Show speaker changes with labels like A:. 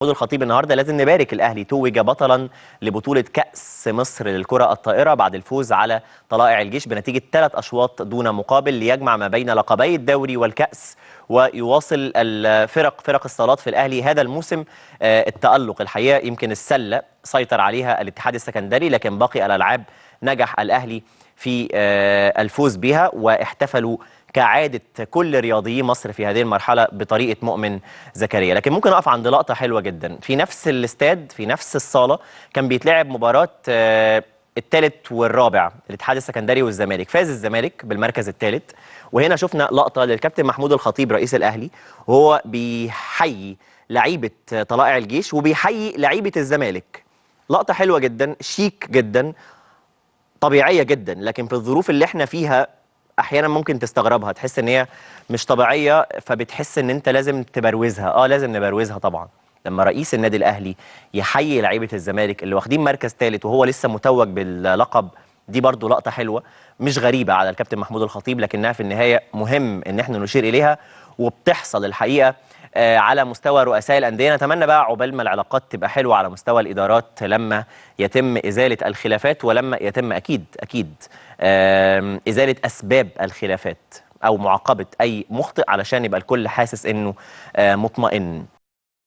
A: محمود الخطيب النهارده لازم نبارك الاهلي، توج بطلا لبطوله كاس مصر للكره الطائره بعد الفوز على طلائع الجيش بنتيجه 3 اشواط دون مقابل ليجمع ما بين لقبي الدوري والكاس، ويواصل فرق الصالات في الاهلي هذا الموسم التالق. الحقيقه يمكن السله سيطر عليها الاتحاد السكندري، لكن باقي الالعاب نجح الاهلي في الفوز بها، واحتفلوا كعادة كل رياضيي مصر في هذه المرحلة بطريقة مؤمن زكريا. لكن ممكن أقف عند لقطة حلوة جدا في نفس الاستاد، في نفس الصالة كان بيتلعب مباراة الثالث والرابع، الاتحاد السكندري والزمالك. فاز الزمالك بالمركز الثالث، وهنا شفنا لقطة للكابتن محمود الخطيب رئيس الأهلي وهو بيحيي لعيبة طلائع الجيش وبيحيي لعيبة الزمالك. لقطة حلوة جدا، شيك جدا، طبيعية جدا، لكن في الظروف اللي احنا فيها احيانا ممكن تستغربها، تحس ان هي مش طبيعيه، فبتحس ان انت لازم تبروزها. لازم نبروزها طبعا. لما رئيس النادي الاهلي يحيي لعيبه الزمالك اللي واخدين مركز ثالث وهو لسه متوج باللقب، دي برضو لقطه حلوه مش غريبه على الكابتن محمود الخطيب، لكنها في النهايه مهم ان احنا نشير اليها، وبتحصل الحقيقه على مستوى رؤساء الانديه. نتمنى بقى عقبال ما العلاقات تبقى حلوه على مستوى الادارات لما يتم ازاله الخلافات، ولما يتم اكيد ازاله اسباب الخلافات او معاقبه اي مخطئ، علشان يبقى الكل حاسس انه مطمئن.